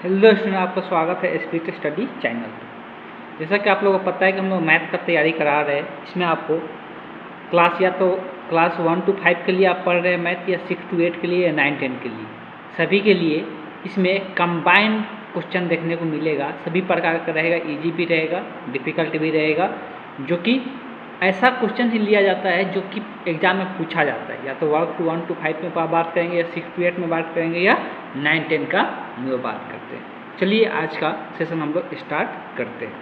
Hello student, आपका स्वागत है स्पीड स्टडी चैनल पर। जैसा कि आप लोगों को पता है कि हम लोग मैथ का तैयारी करा रहे हैं। इसमें आपको क्लास या तो क्लास 1 to 5 के लिए आप पढ़ रहे हैं मैथ, या 6 to 8 के लिए, या 9 10 के लिए, सभी के लिए इसमें कंबाइंड क्वेश्चन देखने को मिलेगा। सभी प्रकार का रहेगा, ईजी भी रहेगा, डिफ़िकल्ट भी रहेगा, जो कि ऐसा क्वेश्चन ही लिया जाता है जो कि एग्जाम में पूछा जाता है। या तो वर्क 1 to 5 में बात करेंगे, या 6 to 8 में बात करेंगे, या 9 10 का हम लोग बात करते हैं। चलिए आज का सेशन हम लोग स्टार्ट करते हैं।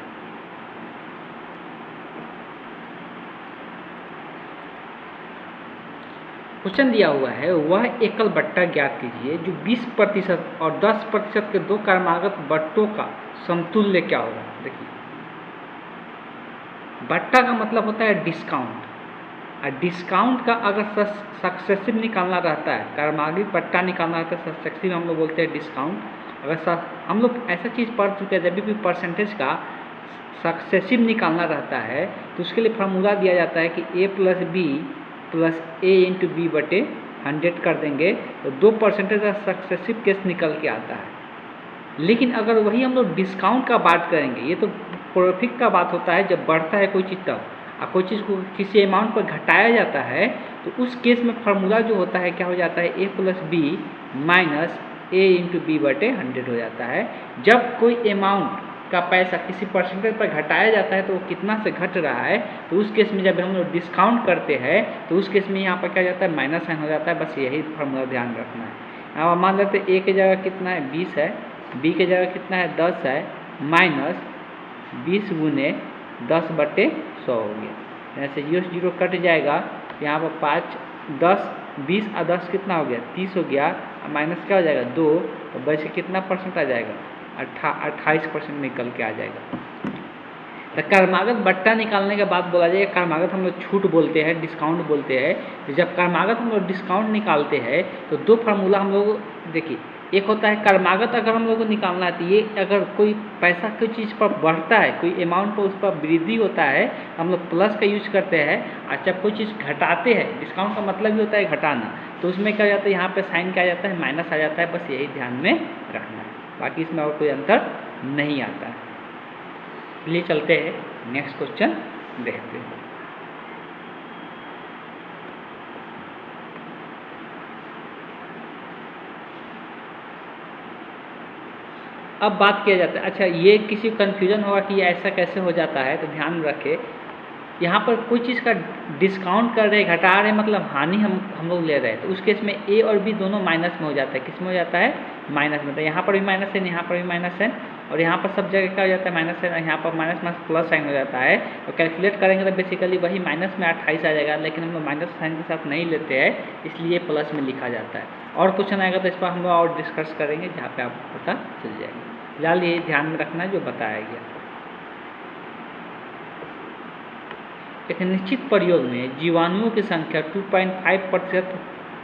क्वेश्चन दिया हुआ है, वह एकल बट्टा ज्ञात कीजिए जो 20% और 10% के दो क्रमागत बट्टों का समतुल्य क्या होगा। देखिए, बट्टा का मतलब होता है डिस्काउंट, और डिस्काउंट का अगर सक्सेसिव निकालना रहता है, क्रमागत बट्टा निकालना रहता है, सक्सेसिव हम लोग बोलते हैं डिस्काउंट। अगर हम लोग ऐसा चीज़ पढ़ चुके हैं, जब भी परसेंटेज का सक्सेसिव निकालना रहता है तो उसके लिए फार्मूला दिया जाता है कि a + b + a × b बटे 100 कर देंगे तो 2% का सक्सेसिव केस निकल के आता है। लेकिन अगर वही हम लोग डिस्काउंट का बात करेंगे, ये तो प्रॉफिट का बात होता है जब बढ़ता है कोई चीज़ तब, और कोई चीज़ को किसी अमाउंट पर घटाया जाता है तो उस केस में फार्मूला जो होता है क्या हो जाता है, a + b - a × b बटे 100 हो जाता है। जब कोई अमाउंट का पैसा किसी परसेंटेज पर घटाया जाता है तो वो कितना से घट रहा है, तो उस केस में जब हम लोग डिस्काउंट करते हैं तो उस केस में यहाँ पर क्या जाता है, माइनस साइन हो जाता है। बस यही फार्मूला ध्यान रखना है। अब मान लेते हैं a की जगह कितना है 20 है, b की जगह कितना है 10 है, माइनस 20 गुने 10 बटे 100 हो गया। ऐसे 0 कट जाएगा, यहाँ पर 5 10 20 और 10 कितना हो गया 30 हो गया, माइनस क्या हो जाएगा 2, तो बचे कितना परसेंट आ जाएगा 28% निकल के आ जाएगा। तो क्रमागत बट्टा निकालने के बाद बोला जाएगा, क्रमागत हम लोग छूट बोलते हैं, डिस्काउंट बोलते हैं। तो जब क्रमागत हम लोग डिस्काउंट निकालते हैं तो दो फार्मूला हम लोग देखिए, एक होता है क्रमागत अगर हम लोग को निकालना है तो ये अगर कोई पैसा कोई चीज़ पर बढ़ता है, कोई अमाउंट पर उस पर वृद्धि होता है हम लोग प्लस का यूज करते हैं। और जब कोई चीज़ घटाते हैं, डिस्काउंट का मतलब ही होता है घटाना, तो उसमें क्या हो जाता है, यहाँ पे साइन क्या आ जाता है, माइनस आ जाता है। बस यही ध्यान में रखना है, बाकी इसमें और कोई अंतर नहीं आता है। चलिए चलते हैं नेक्स्ट क्वेश्चन देखते हैं। अब बात किया जाता है, अच्छा ये किसी को कन्फ्यूजन होगा कि ये ऐसा कैसे हो जाता है, तो ध्यान रखें, यहाँ पर कोई चीज़ का डिस्काउंट कर रहे, घटा रहे, मतलब हानि हम लोग ले रहे हैं, तो उस केस में a और b दोनों माइनस में हो जाता है। किस में हो जाता है, माइनस में। तो यहाँ पर भी माइनस है, यहाँ पर भी माइनस है, और यहाँ पर सब जगह क्या हो जाता है, माइनस है। यहाँ पर माइनस माइनस प्लस साइन हो जाता है। तो कैलकुलेट करेंगे तो बेसिकली वही माइनस में 28 आ जाएगा, लेकिन हम लोग माइनस साइन के साथ नहीं लेते हैं, इसलिए प्लस में लिखा जाता है। और क्वेश्चन आएगा तो इस पर हम लोग और डिस्कस करेंगे, जहाँ पर आपको पता चल जाएगा। फिलहाल ये ध्यान में रखना है जो बताया गया। एक निश्चित प्रयोग में जीवाणुओं की संख्या 2.5%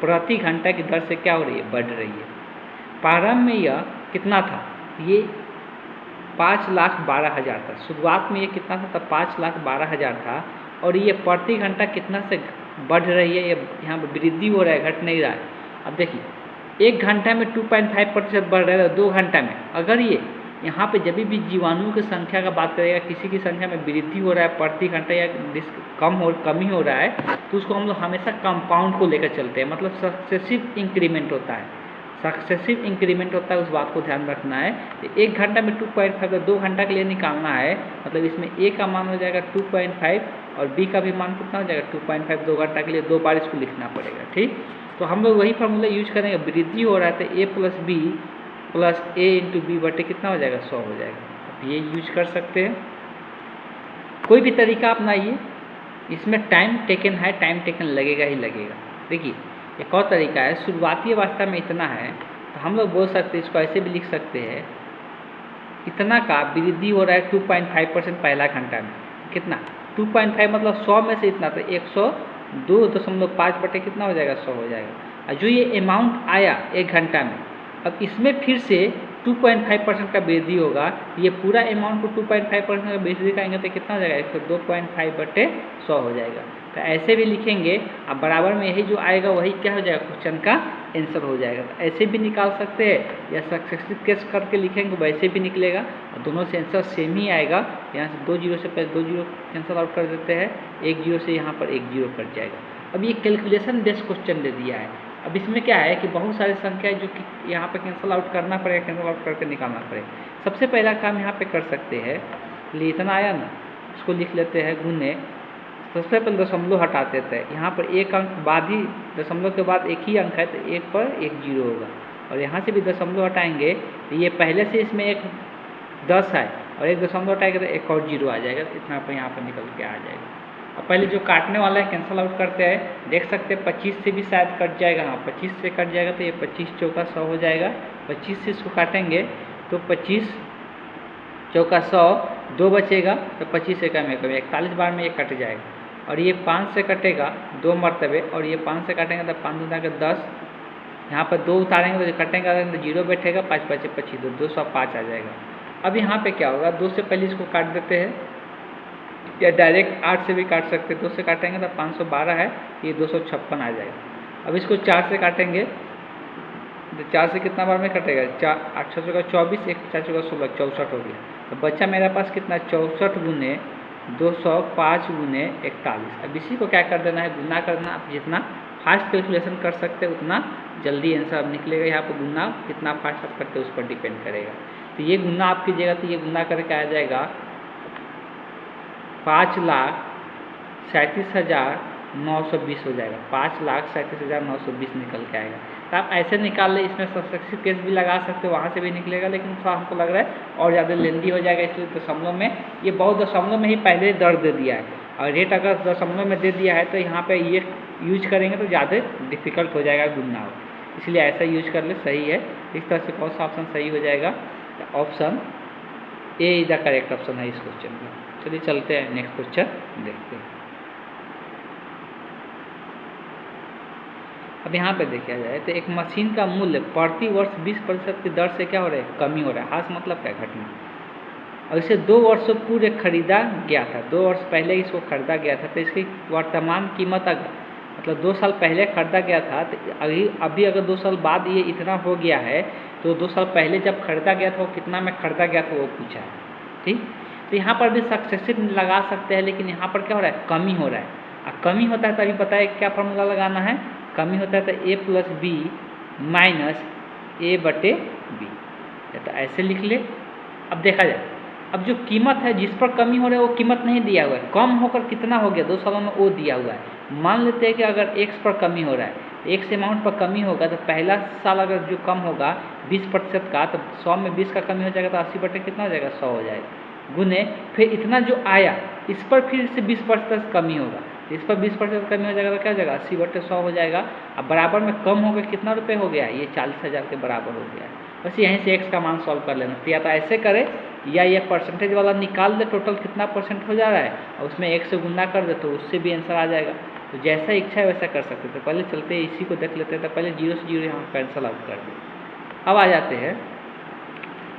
प्रति घंटा की दर से क्या हो रही है, बढ़ रही है। प्रारंभ में यह कितना था, ये 5,12,000 था। शुरुआत में ये कितना था, 5,12,000 था, और ये प्रति घंटा कितना से बढ़ रही है, ये यहाँ पर वृद्धि हो रहा है, घट नहीं रहा है। अब देखिए, 1 घंटा में 2.5% बढ़ रहा है, 2 घंटा में अगर ये यहाँ पे जब भी जीवाणुओं की संख्या का बात करेगा, किसी की संख्या में वृद्धि हो रहा है प्रति घंटा या कमी हो रहा है, तो उसको हम लोग हमेशा कंपाउंड को लेकर चलते हैं, मतलब सक्सेसिव इंक्रीमेंट होता है। सक्सेसिव इंक्रीमेंट होता है, उस बात को ध्यान रखना है। तो 1 घंटा में 2.5, 2 घंटा के लिए निकालना है, मतलब इसमें a का मान हो जाएगा 2.5 और b का भी मान कितना हो जाएगा 2.5। 2 घंटा के लिए 2 बार इसको लिखना पड़ेगा, ठीक। तो हम लोग वही फार्मूला यूज करेंगे, वृद्धि हो रहा है तो a + b + a × b बटे कितना हो जाएगा 100 हो जाएगा। अब ये यूज कर सकते हैं, कोई भी तरीका अपनाइए, इसमें टाइम टेकन है, टाइम टेकन लगेगा ही लगेगा। देखिए, एक और तरीका है, शुरुआती अवस्था में इतना है तो हम लोग बोल सकते हैं, इसको ऐसे भी लिख सकते हैं, इतना का वृद्धि हो रहा है 2.5% पहला घंटा में। कितना 2.5 मतलब 100 में से इतना, तो 102.5 बटे कितना हो जाएगा 100 हो जाएगा। और जो ये अमाउंट आया 1 घंटा में, अब इसमें फिर से 2.5% का वृद्धि होगा, ये पूरा अमाउंट को 2.5% का वृद्धि करेंगे तो कितना हो जाएगा, 102.5/100 हो जाएगा। तो ऐसे भी लिखेंगे, अब बराबर में यही जो आएगा वही क्या हो जाएगा, क्वेश्चन का आंसर हो जाएगा। तो ऐसे भी निकाल सकते हैं या सक्सेसिव केस करके लिखेंगे वैसे भी निकलेगा, और दोनों से आंसर सेम ही आएगा। यहाँ से 2 जीरो से पहले 2 जीरो कैंसिल आउट कर देते हैं, 1 जीरो से यहाँ पर 1 जीरो कट जाएगा। अब ये कैलकुलेशन बेस्ड क्वेश्चन दे दिया है। अब इसमें क्या है कि बहुत सारी संख्या है जो कि यहाँ पर कैंसिल आउट करना पड़ेगा, कैंसिल आउट करके निकालना पड़ेगा। सबसे पहला काम यहाँ पे कर सकते हैं, लिए इतना आया ना, इसको लिख लेते हैं गुने, सबसे पहले दशमलव हटा देते हैं। यहाँ पर एक अंक बाद ही, दशमलव के बाद एक ही अंक है तो एक पर 1 जीरो होगा, और यहाँ से भी दशमलव हटाएंगे तो ये पहले से इसमें एक 10 है और एक दशमलव हटाएंगे तो एक और जीरो आ जाएगा, तो इतना पर यहाँ पर निकल के आ जाएगा। अब पहले जो काटने वाला है कैंसिल आउट करते हैं, देख सकते हैं 25 से भी शायद कट जाएगा। हाँ 25 से कट जाएगा तो ये 25 चौका 100 हो जाएगा। 25 से इसको काटेंगे तो 25 चौका 100, 2 बचेगा तो 25 से कम 41 बार में ये कट जाएगा। और ये 5 से कटेगा 2 मरतबे, और ये 5 से काटेंगे तो 5 दूना के 10, यहाँ पर 2 उतारेंगे तो कटेंगे तो 0 बैठेगा, 5 5 25 205 आ जाएगा। अब यहाँ पे क्या होगा, 2 से पहले इसको काट देते हैं, या डायरेक्ट 8 से भी काट सकते हैं। 2 से काटेंगे तो 512 है, ये 256 आ जाएगा। अब इसको 4 से काटेंगे तो 4 से कितना बार में कटेगा, 4 8 6 का 24, 1 4 का 16, 64 हो गया। तो बच्चा मेरे पास कितना, 64 गुने 205 गुने 41। अब इसी को क्या कर देना है, गुना करना। आप जितना फास्ट कैलकुलेशन कर सकते हैं उतना जल्दी आंसर अब निकलेगा। यहाँ पर गुना कितना फास्ट आप करते हैं उस पर डिपेंड करेगा। तो ये गुना आप कीजिएगा तो ये गुना करके आ जाएगा 5,37,920 हो जाएगा। 5,37,920 निकल के आएगा। तो आप ऐसे निकाल ले, इसमें सक्सेसिव केस भी लगा सकते हो, वहाँ से भी निकलेगा, लेकिन थोड़ा हमको लग रहा है और ज़्यादा लेंदी हो जाएगा, इसलिए दशमलव में ये बहुत दशमलव में ही पहले दर्ज दे दिया है, और रेट अगर दशमलव में दे दिया है तो यहाँ पे ये यूज करेंगे तो ज़्यादा डिफिकल्ट हो जाएगा गुणना हो, इसलिए ऐसा यूज कर ले, सही है। इस तरह से कौन सा ऑप्शन सही हो जाएगा, option A is the correct option है इस क्वेश्चन का। चलिए चलते हैं नेक्स्ट क्वेश्चन देखते हैं। अब यहाँ पे देखा जाए तो एक मशीन का मूल्य प्रति वर्ष 20% की दर से क्या हो रहा है, कमी हो रहा है। हास मतलब क्या, घटना। और इसे 2 वर्षों पूर्व खरीदा गया था, 2 वर्ष पहले इसको खरीदा गया था, तो इसकी वर्तमान कीमत अगर मतलब 2 साल पहले खरीदा गया था तो अभी अगर 2 साल बाद ये इतना हो गया है, तो 2 साल पहले जब खरीदा गया था वो कितना में खरीदा गया था वो पूछा है, ठीक। तो यहाँ पर भी सक्सेसिव लगा सकते हैं, लेकिन यहाँ पर क्या हो रहा है, कमी हो रहा है। और कमी होता है तो अभी बताए क्या फॉर्मूला लगाना है, कमी होता है तो a + b - a/b, तो ऐसे लिख ले। अब देखा जाए, अब जो कीमत है जिस पर कमी हो रहा है वो कीमत नहीं दिया हुआ है, कम होकर कितना हो गया 2 सालों में वो दिया हुआ है। मान लेते हैं कि अगर x पर कमी हो रहा है, x अमाउंट पर कमी होगा, तो पहला साल अगर जो कम होगा 20% का, तो 100 में 20 का कमी हो जाएगा तो 80 कितना हो जाएगा, 100 हो जाएगा, गुने फिर इतना जो आया इस पर फिर से 20% कमी होगा, इस पर 20% कमी हो जाएगा तो क्या हो जाएगा, 80/100 हो जाएगा। अब बराबर में कम हो गया, कितना रुपये हो गया, ये 40,000 के बराबर हो गया। बस यहीं से x का मान सॉल्व कर लेना, तो या तो ऐसे करे या ये परसेंटेज वाला निकाल दे, टोटल कितना % हो जा रहा है, और उसमें 1 से गुना कर दे तो उससे भी आंसर आ जाएगा। तो जैसा इच्छा है वैसा कर सकते थे। पहले चलते हैं इसी को देख लेते हैं, तो पहले 0 से 0 यहाँ कैंसल आउट कर दे। अब आ जाते हैं,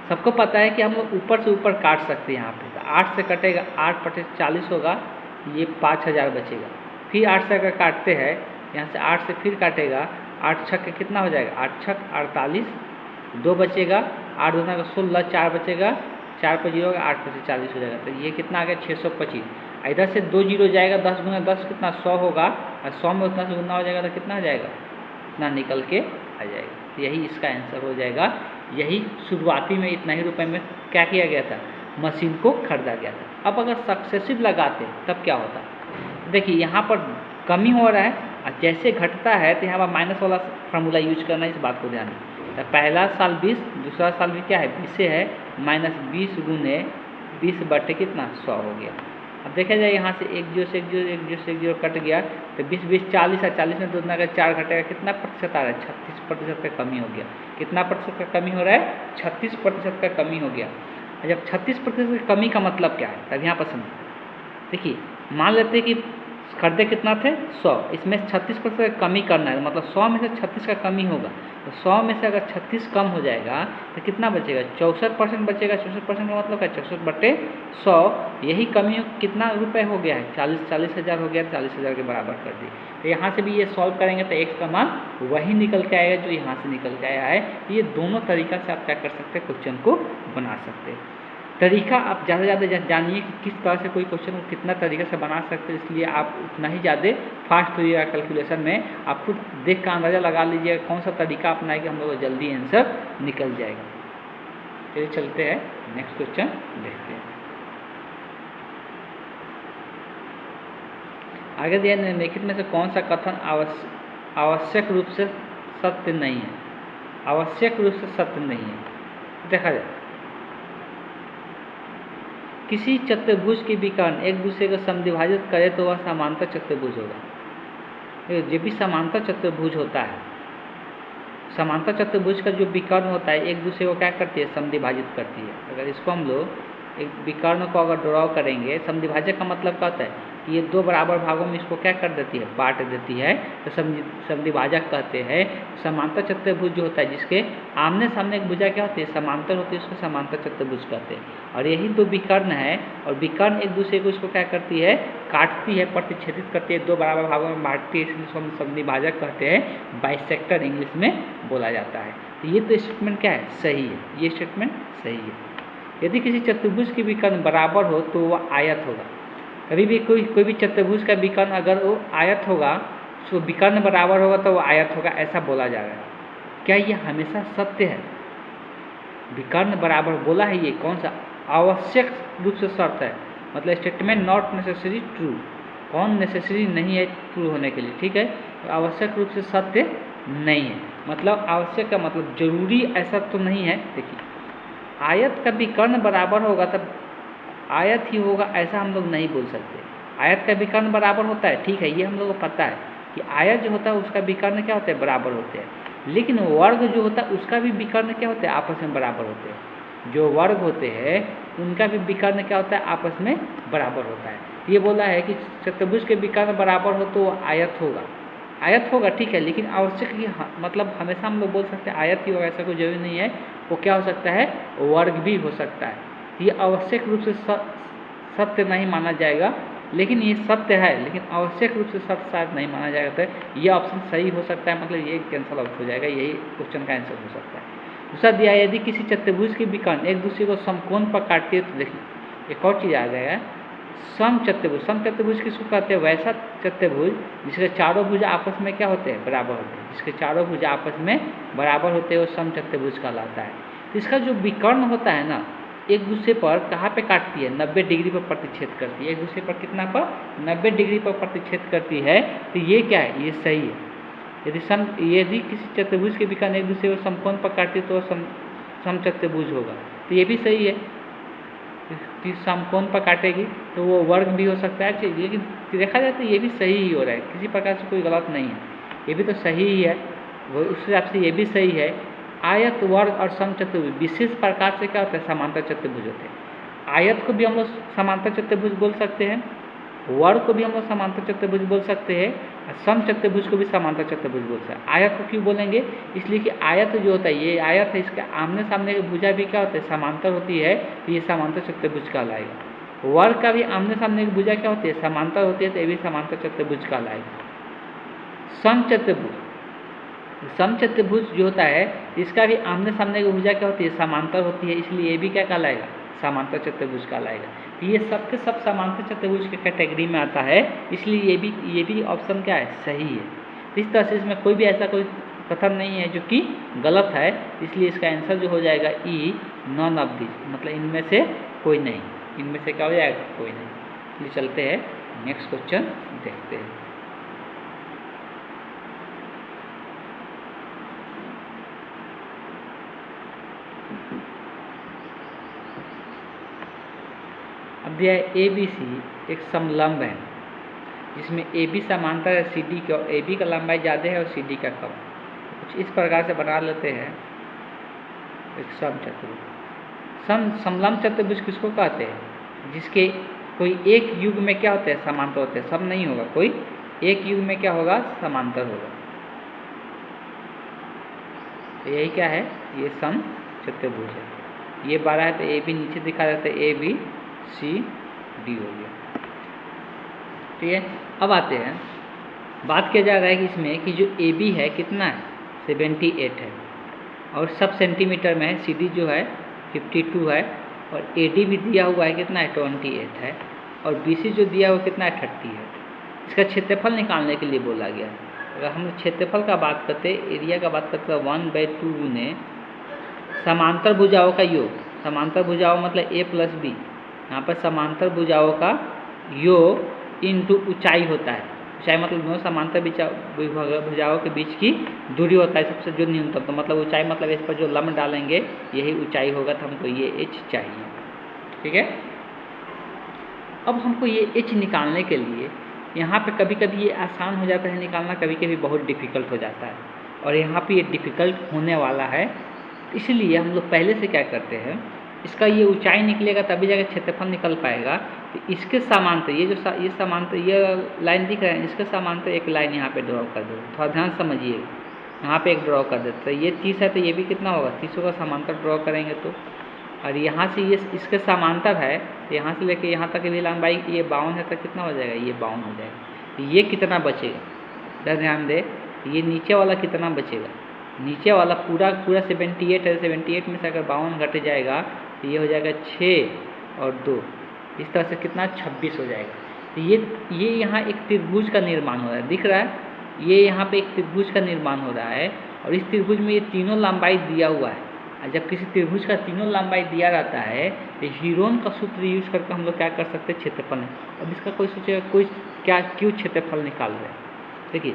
सबको पता है कि हम लोग ऊपर से ऊपर काट सकते हैं। यहाँ पे तो 8 से कटेगा, 8/40 होगा, ये 5,000 बचेगा। फिर 8 से अगर काटते हैं, यहाँ से 8 से फिर काटेगा, 8 छक्के कितना हो जाएगा, 8 छक 48, 2 बचेगा, 8 दूना का 16, 4 बचेगा, 4 पर 0 होगा, 8 पर 40 हो जाएगा। तो ये कितना आ गया, 625। इधर से 2 जीरो जाएगा, 10 गुना 10 कितना 100 होगा, और 100 में उतना से गुना हो जाएगा तो कितना आ जाएगा, इतना निकल के आ जाएगा। तो यही इसका आंसर हो जाएगा। यही शुरुआती में इतना ही रुपए में क्या किया गया था, मशीन को खरीदा गया था। अब अगर सक्सेसिव लगाते तब क्या होता, देखिए यहाँ पर कमी हो रहा है और जैसे घटता है तो यहाँ पर माइनस वाला फार्मूला यूज करना है, इस बात को ध्यान दें। तो पहला साल 20, दूसरा साल भी क्या है 20 से है, -20 गुने 20 कितना 100 हो गया। अब देखा जाए यहाँ से 1 0 से 1 0 1 0 से 1 0 कट गया, तो 20 20 40 है, 40 में दूसरा का 4 घटेगा, कितना प्रतिशत आ रहा है, 36% का कमी हो गया। कितना प्रतिशत का कमी हो रहा है, 36% का कमी हो गया। जब 36% की कमी का मतलब क्या है, तब यहाँ पर समझ देखिए, मान लेते हैं कि खरीदे कितना थे 100, इसमें 36% कमी करना है, मतलब 100 में से 36 का कमी होगा, तो 100 में से अगर 36 कम हो जाएगा तो कितना बचेगा 64% बचेगा। 64% का मतलब है 64/100, यही कमी कितना रुपए हो गया है 40,000 हो गया, 40,000 के बराबर कर दी। तो यहाँ से भी ये सॉल्व करेंगे तो x का मान वही निकल के आएगा जो यहाँ से निकल के आया है। ये दोनों तरीका से आप क्या कर सकते हैं, क्वेश्चन को बना सकते हैं। तरीका आप ज़्यादा से ज़्यादा जानिए कि किस तरह से कोई क्वेश्चन को कितना तरीके से बना सकते हैं, इसलिए आप उतना ही ज़्यादा फास्ट होइएगा कैलकुलेशन में। आप खुद देख कर अंदाज़ा लगा लीजिएगा कौन सा तरीका अपनाए कि हम लोग को जल्दी आंसर निकल जाएगा। चलिए चलते हैं नेक्स्ट क्वेश्चन देखते हैं। आगे दिया निम्नलिखित में से कौन सा कथन आवश्यक रूप से सत्य नहीं है। आवश्यक रूप से सत्य नहीं है। देखा जाए, किसी चतुर्भुज के विकर्ण एक दूसरे को समद्विभाजित करे तो वह समांतर चतुर्भुज होगा। जो भी समांतर चतुर्भुज होता है, समांतर चतुर्भुज का जो विकर्ण होता है एक दूसरे को क्या करती है, समद्विभाजित करती है। अगर इसको हम लोग एक विकर्ण को अगर ड्रॉ करेंगे, समद्विभाजक का मतलब क्या होता है कि ये दो बराबर भागों में इसको क्या कर देती है, बांट देती है, तो समद्विभाजक कहते हैं। समांतर चतुर्भुज जो होता है जिसके आमने सामने एक भुजा क्या होती है, समांतर होती है, उसको समांतर चतुर्भुज कहते हैं। और यही दो विकर्ण है, और विकर्ण एक दूसरे को इसको क्या करती है, काटती है, प्रतिच्छेदित करती है, दो बराबर भागों में बांटती है, इसलिए इसको हम समद्विभाजक कहते हैं। बाइसेक्टर इंग्लिश में बोला जाता है। तो ये तो स्टेटमेंट क्या है, सही है, ये स्टेटमेंट सही है। यदि किसी चतुर्भुज की विकर्ण बराबर हो तो वह आयत होगा। कभी भी कोई भी चतुर्भुज का विकर्ण अगर वो आयत होगा, तो विकर्ण बराबर होगा तो वो आयत होगा, ऐसा बोला जा रहा है। क्या ये हमेशा सत्य है? विकर्ण बराबर बोला है, ये कौन सा आवश्यक रूप से शर्त है, मतलब स्टेटमेंट नॉट नेसेसरी ट्रू। कौन नेसेसरी नहीं है ट्रू होने के लिए, ठीक है। तो आवश्यक रूप से सत्य नहीं है, मतलब आवश्यक का मतलब जरूरी ऐसा तो नहीं है। देखिए, आयत का विकर्ण बराबर होगा तब आयत ही होगा, ऐसा हम लोग नहीं बोल सकते। आयत का विकर्ण बराबर होता है, ठीक है, ये हम लोग को पता है कि आयत जो होता है उसका विकर्ण क्या होता है, बराबर होते हैं। लेकिन वर्ग जो होता है उसका भी विकर्ण क्या होता है, आपस में बराबर होते हैं। जो वर्ग होते हैं उनका भी विकर्ण क्या होता है, आपस में बराबर होता है। ये बोला है कि चतुर्भुज के विकर्ण बराबर हो तो आयत होगा, आयत होगा, ठीक है। लेकिन आवश्यक ही मतलब हमेशा हम लोग बोल सकते हैं आयत ही होगा, ऐसा कोई जरूरी नहीं है। वो क्या हो सकता है, वर्ग भी हो सकता है। ये आवश्यक रूप से सत्य नहीं माना जाएगा, लेकिन ये सत्य है, लेकिन आवश्यक रूप से सत्य शायद नहीं माना जाएगा। तो ये ऑप्शन सही हो सकता है, मतलब ये कैंसल आउट हो जाएगा, यही क्वेश्चन का आंसर हो सकता है। दूसरा दिया, यदि किसी चतुर्भुज के विकर्ण एक दूसरे को समकोण पर काटती है, तो देखिए एक और चीज़ आ जाएगा, सम चतुर्भुज। सम चतुर्भुज किसको कहते हैं, वैसा चतुर्भुज जिसके चारों भुजा आपस में क्या होते हैं, बराबर होते हैं। जिसके चारों भुजा आपस में बराबर होते हैं वो सम चतुर्भुज कहलाता है। तो इसका जो विकर्ण होता है ना, एक दूसरे पर कहाँ पे काटती है, 90 डिग्री पर प्रतिच्छेद करती है। एक दूसरे पर कितना पर, 90 डिग्री पर प्रतिच्छेद करती है। तो ये क्या है, ये सही है। यदि किसी चतुर्भुज के विकर्ण एक दूसरे को समकोण पर काटती है तो सम चतुर्भुज होगा। तो ये भी सही है कि समकोण पर काटेगी तो वो वर्ग भी हो सकता है। लेकिन देखा जाए तो ये भी सही ही हो रहा है, किसी प्रकार से कोई गलत नहीं है, ये भी तो सही ही है। वो उस हिसाब से ये भी सही है। आयत, वर्ग और सम चतुर्भुज विशेष प्रकार से क्या होता है, समांतर चतुर्भुज होते हैं। आयत को भी हम लोग समांतर चतुर्भुज बोल सकते हैं, वर्ग को भी हम लोग समांतर चतुर्भुज बोल सकते हैं, और सम चतुर्भुज को भी समांतर चतुर्भुज बोल सकते हैं। आयत को क्यों बोलेंगे, इसलिए कि आयत जो होता है, ये आयत है, इसके आमने सामने की भुजा भी क्या होता है, समांतर होती है, तो ये समांतर चतुर्भुज कहलाएगा। वर्ग का भी आमने सामने की भुजा क्या होती है, समांतर होती है, तो ये भी समांतर चतुर्भुज कहलाएगा। सम चतुर्भुज जो होता है इसका भी आमने सामने की भुजा क्या होती है, समांतर होती है, इसलिए ये भी क्या कहलाएगा, समांतर चतुर्भुज कहलाएगा। तो ये सब के सब समांतर चतुर्भुज के कैटेगरी में आता है, इसलिए ये भी ऑप्शन क्या है, सही है। इस तरह से इसमें कोई भी ऐसा कोई कथन नहीं है जो कि गलत है, इसलिए इसका आंसर जो हो जाएगा ई, नॉन ऑफ दिस, मतलब इनमें से कोई नहीं, इनमें से क्या हो जाएगा, कोई नहीं। चलिए चलते हैं नेक्स्ट क्वेश्चन देखते हैं। अब दिया है ABC एक समलंब है जिसमें AB समांतर है CD के, और AB का लंबाई ज़्यादा है और CD का कम। कुछ इस प्रकार से बना लेते हैं एक समचतुर्भुज। समलंब चतुर्भुज किसको कहते हैं, जिसके कोई एक युग में क्या होते हैं, समांतर होते हैं, सब नहीं होगा, कोई एक युग में क्या होगा, समांतर होगा। तो यही क्या है, ये सम चतुर्भुज है। ये 12 है तो ए बी नीचे दिखा देते, ए बी सी डी हो गया। ठीक है, अब आते हैं, बात किया जा रहा है कि इसमें कि जो ए बी है कितना है, 78 है, और सब सेंटीमीटर में है। सी डी जो है 52 है, और ए डी भी दिया हुआ है कितना है, 28 है, और बी सी जो दिया हुआ कितना है, 30 है। इसका क्षेत्रफल निकालने के लिए बोला गया है। अगर हम क्षेत्रफल का बात करते, एरिया का बात करते, 1/2 गुने समांतर भुजाओं का योग, समांतर भुजाओं मतलब ए प्लस बी, यहाँ पर समांतर भुजाओं का योग इंटू ऊंचाई होता है। ऊंचाई मतलब दोनों समांतर भुजाओं के बीच की दूरी होता है सबसे जो न्यूनतम, तो मतलब ऊंचाई मतलब इस पर जो लंब डालेंगे यही ऊंचाई होगा, तो हमको ये एच चाहिए। ठीक है, अब हमको ये एच निकालने के लिए यहाँ पे कभी कभी ये आसान हो जाता है निकालना, कभी कभी बहुत डिफ़िकल्ट हो जाता है, और यहाँ पे ये डिफ़िकल्ट होने वाला है। इसलिए हम लोग पहले से क्या करते हैं, इसका ये ऊंचाई निकलेगा तभी जाकर क्षेत्रफल निकल पाएगा। तो इसके समांतर ये जो ये समांतर ये लाइन दिख रहा है, इसके समांतर एक लाइन यहाँ पे ड्रॉ कर दो, थोड़ा ध्यान समझिए। यहाँ पे एक ड्रॉ कर देते हैं, ये 30 है तो ये भी कितना होगा, 30 का समांतर ड्रॉ करेंगे तो, और यहाँ से ये इसके समांतर है, यहाँ से लेके यहाँ तक भी लंबाई ये 52 है, तो कितना हो जाएगा, ये 52 हो जाएगा। तो ये कितना बचेगा, इधर ध्यान दे, ये नीचे वाला कितना बचेगा, नीचे वाला पूरा 78 है, 78 में से अगर 52 घट जाएगा तो ये हो जाएगा 6 और 2, इस तरह से कितना 26 हो जाएगा। तो ये यहाँ एक त्रिभुज का निर्माण हो रहा है, दिख रहा है, ये यहाँ पे एक त्रिभुज का निर्माण हो रहा है, और इस त्रिभुज में ये तीनों लंबाई दिया हुआ है। और जब किसी त्रिभुज का तीनों लंबाई दिया रहता है तो हीरोन का सूत्र यूज करके हम लोग क्या कर सकते हैं, क्षेत्रफल। अब इसका कोई सोचेगा कोई क्या क्यों क्षेत्रफल निकाल रहे हैं, देखिए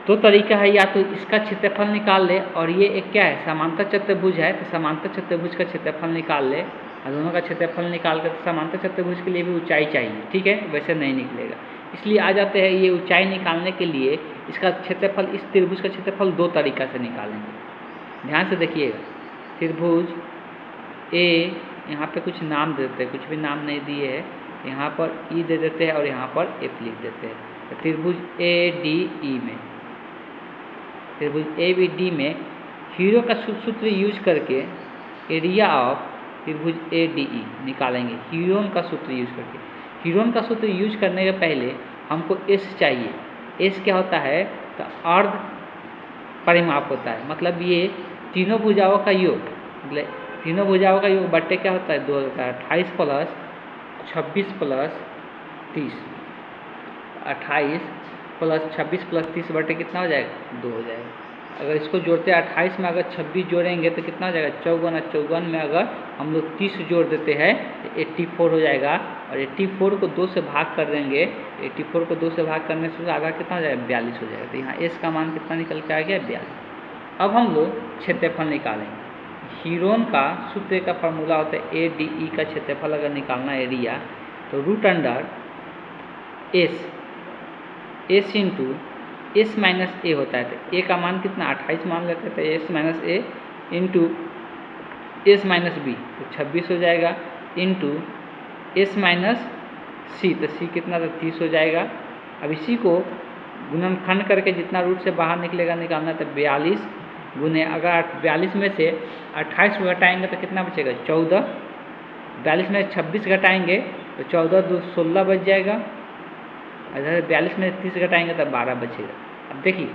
तो तरीका है, या तो इसका क्षेत्रफल निकाल ले, और ये एक क्या है, समांतर चतुर्भुज है, तो समांतर चतुर्भुज का क्षेत्रफल निकाल ले, और दोनों का क्षेत्रफल निकाल कर, तो समांतर चतुर्भुज के लिए भी ऊंचाई चाहिए। ठीक है, वैसे नहीं निकलेगा, इसलिए आ जाते हैं ये ऊंचाई निकालने के लिए इसका क्षेत्रफल, इस त्रिभुज का क्षेत्रफल दो तरीका से निकालेंगे। ध्यान से देखिएगा, त्रिभुज ए, यहाँ पे कुछ नाम दे देते हैं, कुछ भी नाम नहीं दिए है, यहाँ पर ई दे देते हैं और यहाँ पर एफ लिख देते हैं। तो त्रिभुज ए डी ई में, त्रिभुज ए बी डी में हीरो का सूत्र यूज करके एरिया ऑफ त्रिभुज ए डी ई निकालेंगे, हीरोन का सूत्र यूज करके। हीरोन का सूत्र यूज करने के पहले हमको एस चाहिए। एस क्या होता है, तो अर्ध परिमाप होता है, मतलब ये तीनों भुजाओं का योग, मतलब तीनों भुजाओं का योग बट्टे क्या होता है, 2 होता है, 28 प्लस 26 प्लस 30, 28 प्लस 26 प्लस 30 बटे कितना हो जाएगा, 2 हो जाएगा। अगर इसको जोड़ते हैं 28 में अगर 26 जोड़ेंगे तो कितना हो जाएगा, 54, और 54 में अगर हम लोग 30 जोड़ देते हैं तो 84 हो जाएगा, और 84 को 2 से भाग कर देंगे, 84 को 2 से भाग करने से आधा कितना हो जाएगा, 42 हो जाएगा। तो यहाँ एस का मान कितना निकल के आ गया, 42। अब हम लोग क्षेत्रफल निकालेंगे। हीरोन का सूत्र का फॉर्मूला होता है ए डी ई का क्षेत्रफल अगर निकालना एरिया, तो root under s into s minus a होता है। तो ए का मान कितना, 28 मान लेते हैं, तो एस माइनस ए इंटू एस माइनस बी, तो 26 हो जाएगा, इंटू एस माइनस सी, तो सी कितना, तो 30 हो जाएगा। अब इसी को गुणनखंड करके जितना रूट से बाहर निकलेगा निकालना, तो 42 गुने, अगर 42 में से 28 को घटाएंगे तो कितना बचेगा, 14, 42 में 26 घटाएंगे तो 14 2 16 बच जाएगा, अगर 42 में 30 घटाएंगे तो 12 बचेगा। अब देखिए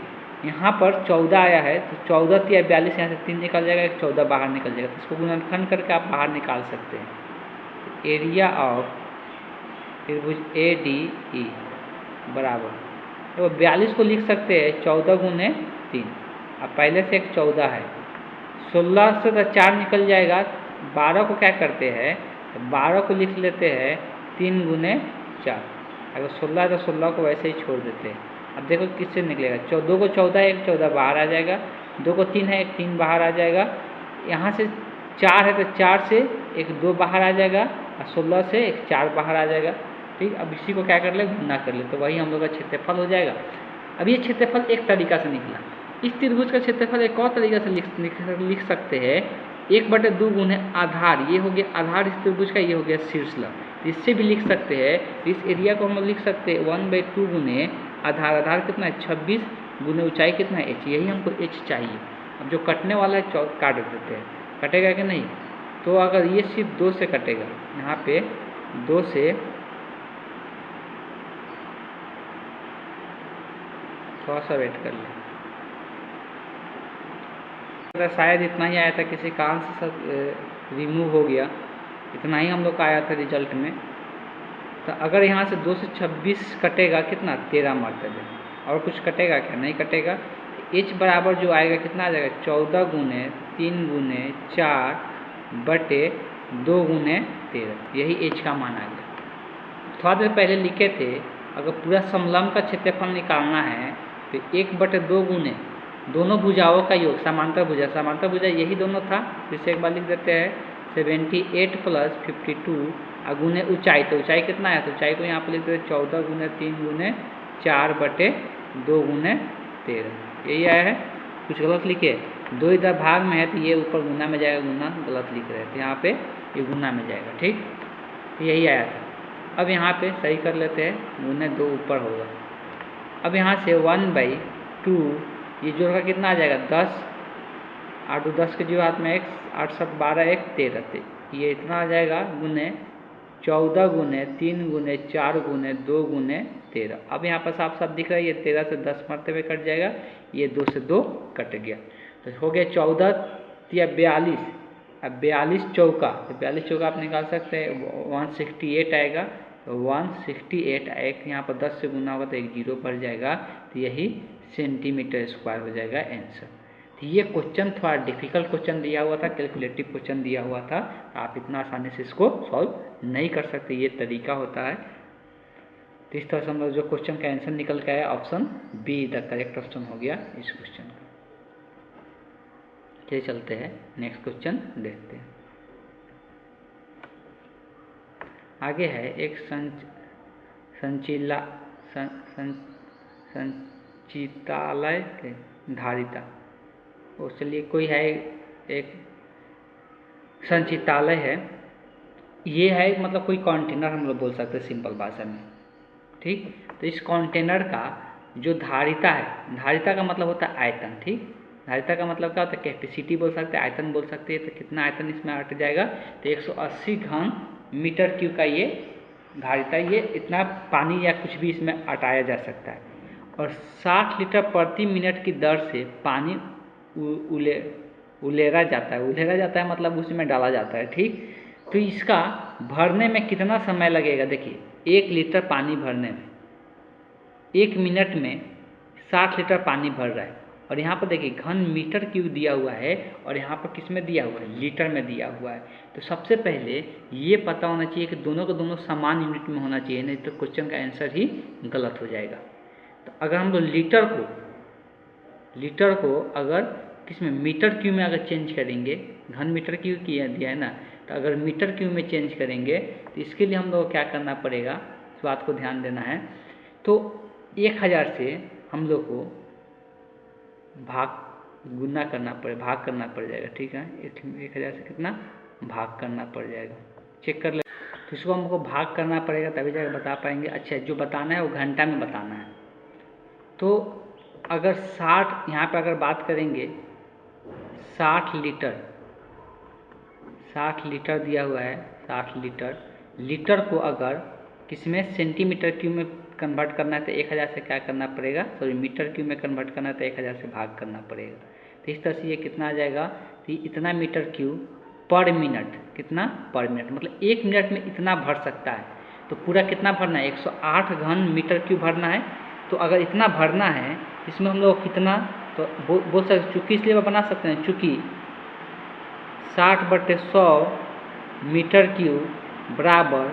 यहाँ पर 14 आया है, तो 14 या 42 यहाँ से 3 निकल जाएगा, 14 बाहर निकल जाएगा, तो इसको गुणनखंड करके आप बाहर निकाल सकते हैं। एरिया ऑफ त्रिभुज ए डी ई बराबर, तो 42 को लिख सकते हैं 14 गुने 3, अब पहले से एक 14 है, 16 से तो 4 निकल जाएगा, 12 को क्या करते हैं, तो 12 को लिख लेते हैं 3 गुने 4, अगर 16 है तो 16 को वैसे ही छोड़ देते हैं। अब देखो किससे निकलेगा, 14 को 14 है, एक 14 बाहर आ जाएगा, 2 को 3 है, एक 3 बाहर आ जाएगा, यहाँ से 4 है तो 4 से एक 2 बाहर आ जाएगा, और 16 से एक 4 बाहर आ जाएगा। ठीक, अब इसी को क्या कर ले, गुना कर ले, तो वही हम लोग का क्षेत्रफल हो जाएगा। अब ये क्षेत्रफल एक तरीका से निकला। इस त्रिभुज का क्षेत्रफल एक और तरीका से लिख सकते हैं, 1/2 गुने आधार, ये हो गया आधार इस त्रिभुज का, ये हो गया शीर्ष लंब। तो इससे भी लिख सकते हैं, इस एरिया को हम लोग लिख सकते हैं 1/2 गुने आधार, आधार कितना है 26 गुने ऊंचाई कितना है h, यही हमको h चाहिए। अब जो कटने वाला है काट देते हैं, कटेगा कि नहीं? तो अगर ये सिर्फ 2 से कटेगा, यहाँ पे 2 से थोड़ा सा वेट कर ले, शायद इतना ही आया था, किसी कारण से सब रिमूव हो गया, इतना ही हम लोग का आया था रिजल्ट में। तो अगर यहाँ से 2 से 26 कटेगा कितना 13 मरतबे, और कुछ कटेगा क्या? नहीं कटेगा। h बराबर जो आएगा कितना आ जाएगा 14 गुने 3 गुने 4 बटे 2 गुने 13, यही h का मान आ गया। थोड़ा देर पहले लिखे थे अगर पूरा समलंब का क्षेत्रफल निकालना है तो 1/2 गुने दोनों भुजाओं का योग, समांतर भुजा, समांतर भुजा यही दोनों था, जिसे एक बार लिख देते हैं 78 + 52 गुने ऊंचाई, तो ऊंचाई कितना है? तो ऊंचाई को यहाँ पर लिख देते 14 गुने 3 गुने 4 बटे 2 गुने 13, यही आया है। कुछ गलत लिखे, 2 इधर भाग में है तो ये ऊपर गुना में जाएगा, गुना गलत लिख रहे थे, यहाँ पे ये गुना में जाएगा, ठीक, तो यही आया था। अब यहाँ पे सही कर लेते हैं, गुने 2 ऊपर होगा। अब यहाँ से 1/2 ये जोड़ का कितना आ जाएगा 10, 8 10 के जो हाथ में 1, 8 7 12 1 13, ये इतना आ जाएगा गुने 14 गुने 3 गुने 4 गुने 2 गुने 13। अब यहाँ पर साफ साफ दिख रहा है, ये 13 से 10 मरतबे कट जाएगा, ये 2 से 2 कट गया, तो हो गया 14 या 42। अब 42 चौका, तो 42 चौका आप निकाल सकते हैं, 168 आएगा, तो 168 एक यहाँ पर 10 से गुना होगा तो एक 0 बढ़ जाएगा, तो यही सेंटीमीटर स्क्वायर हो जाएगा आंसर। तो ये क्वेश्चन थोड़ा डिफिकल्ट क्वेश्चन दिया हुआ था, कैलकुलेटिव क्वेश्चन दिया हुआ था, आप इतना आसानी से इसको सॉल्व नहीं कर सकते, ये तरीका होता है। तो इस तरह से हम लोग जो क्वेश्चन का आंसर निकल के आया option be the correct option हो गया इस क्वेश्चन का। चलिए चलते हैं नेक्स्ट क्वेश्चन देखते हैं। आगे है एक संचितालय के धारिता, और चलिए कोई है एक संचितालय है, ये है मतलब कोई कंटेनर हम लोग बोल सकते हैं सिंपल भाषा में, ठीक। तो इस कंटेनर का जो धारिता है, धारिता का मतलब होता है आयतन, ठीक। धारिता का मतलब क्या होता है? कैपेसिटी बोल सकते हैं, आयतन बोल सकते हैं। तो कितना आयतन इसमें अट जाएगा? तो 180 घन मीटर क्यूब का ये धारिता, ये इतना पानी या कुछ भी इसमें अटाया जा सकता है, और 60 लीटर प्रति मिनट की दर से पानी उलेरा जाता है। उलेरा जाता है मतलब उसमें डाला जाता है, ठीक। तो इसका भरने में कितना समय लगेगा? देखिए 1 लीटर पानी भरने में 1 मिनट में 60 लीटर पानी भर रहा है, और यहाँ पर देखिए घन मीटर क्यूब दिया हुआ है, और यहाँ पर किस में दिया हुआ है? लीटर में दिया हुआ है। तो सबसे पहले ये पता होना चाहिए कि दोनों का दोनों समान यूनिट में होना चाहिए, नहीं तो क्वेश्चन का आंसर ही गलत हो जाएगा। तो अगर हम लोग लीटर को अगर किसमें मीटर क्यूब में अगर चेंज करेंगे, घन मीटर क्यूब किया दिया है ना, तो अगर मीटर क्यूब में चेंज करेंगे तो इसके लिए हम लोग को क्या करना पड़ेगा, इस बात को ध्यान देना है। तो 1000 से हम लोग को भाग करना पड़ जाएगा, ठीक है। 1000 से कितना भाग करना पड़ जाएगा, चेक कर ले। तो इसको हमको भाग करना पड़ेगा तभी जाकर बता पाएंगे। अच्छा, जो बताना है वो घंटा में बताना है। तो अगर 60 यहाँ पर अगर बात करेंगे 60 लीटर दिया हुआ है, 60 लीटर को अगर किसमें सेंटीमीटर क्यूब में कन्वर्ट करना है तो 1000 से क्या करना पड़ेगा, सॉरी मीटर क्यूब में कन्वर्ट करना है तो 1000 से भाग करना पड़ेगा। तो इस तरह से ये कितना आ जाएगा, तो इतना मीटर क्यूब पर मिनट, कितना पर मिनट, मतलब 1 मिनट में इतना भर सकता है। तो पूरा कितना भरना है? 108 घन मीटर क्यूब भरना है। तो अगर इतना भरना है इसमें हम लोग कितना, तो बोल सकते, चूँकि इसलिए बना सकते हैं चूँकि 60/100 मीटर क्यूब बराबर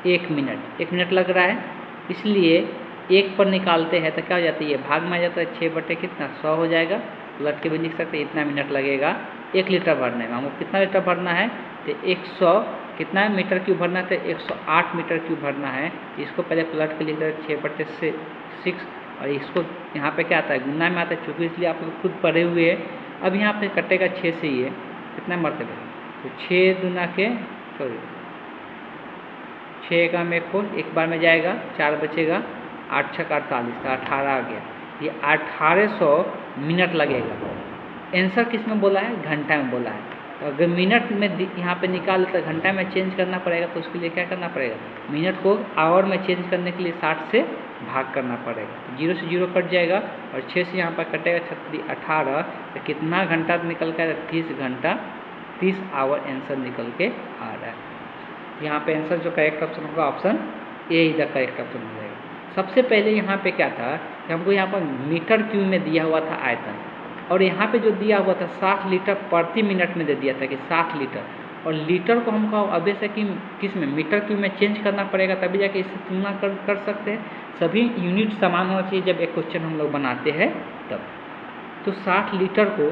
1 मिनट लग रहा है, इसलिए 1 पर निकालते हैं तो क्या हो जाता है, ये भाग में आ जाता है, 6/100 हो जाएगा। उलट के भी लिख सकते हैं, इतना मिनट लगेगा 1 लीटर भरने में। हमको कितना लीटर भरना है? तो 100 कितना मीटर क्यूब भरना है? तो 108 मीटर क्यूब भरना है। इसको पहले पलट के लिख दें 6/6, और इसको यहाँ पे क्या आता है, गुना में आता है, चूँकि इसलिए आप लोग खुद पढ़े हुए हैं। अब यहाँ पे कटेगा 6 से, ये कितना मरतबे, तो 6 दूना के 6 एकम 1 4 एक बार में जाएगा, 4 बचेगा, 8 छक 48 तो 18 आ गया। ये 1800 मिनट लगेगा। आंसर किस में बोला है? घंटा में बोला है। तो अगर मिनट में यहाँ पे निकाल तो घंटा में चेंज करना पड़ेगा, तो उसके लिए क्या करना पड़ेगा? मिनट को आवर में चेंज करने के लिए 60 से भाग करना पड़ेगा। 0 से 0 कट जाएगा और 6 से यहाँ पर कटेगा 36 18, तो कितना घंटा निकल कर? 30 घंटा 30 आवर आंसर निकल के आ रहा है। यहाँ पे आंसर जो करेक्ट ऑप्शन होगा ऑप्शन ए इधर करेक्ट ऑप्शन हो जाएगा। सबसे पहले यहाँ पे क्या था कि हमको यहाँ पर मीटर क्यूब में दिया हुआ था आयतन, और यहाँ पे जो दिया हुआ था 60 लीटर प्रति मिनट में दे दिया था कि 60 लीटर, और लीटर को हमको अब से कि किस में? मीटर क्यूब में चेंज करना पड़ेगा, तभी जाके इससे तुलना कर सकते हैं। सभी यूनिट समान होना चाहिए जब एक क्वेश्चन हम लोग बनाते हैं तब। तो 60 लीटर को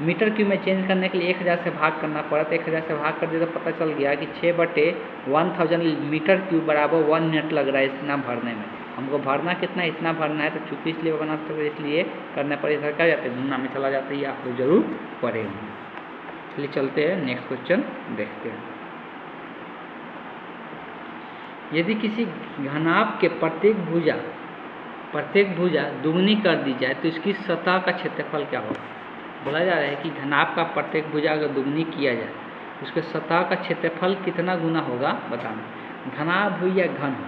मीटर क्यूब में चेंज करने के लिए 1000 से भाग करना पड़ा, तो 1000 से भाग कर दिया तो पता चल गया कि 6/1000 मीटर क्यूब बराबर 1 मिनट लग रहा है इतना भरने में। हमको भरना कितना? इतना भरना है, तो चूंकि इसलिए बना सकते इसलिए करना पड़े, इधर क्या जाते हैं? गुना में चला जाता है। ये आप लोग जरूर पढ़ेंगे। चलिए चलते हैं नेक्स्ट क्वेश्चन देखते हैं। यदि किसी घनाभ के प्रत्येक भुजा दुगनी कर दी जाए तो इसकी सतह का क्षेत्रफल क्या होगा? बोला जा रहा है कि घनाभ का प्रत्येक भुजा अगर दुगनी किया जाए तो उसके सतह का क्षेत्रफल कितना गुना होगा बताना। घनाभ हो या घन हो,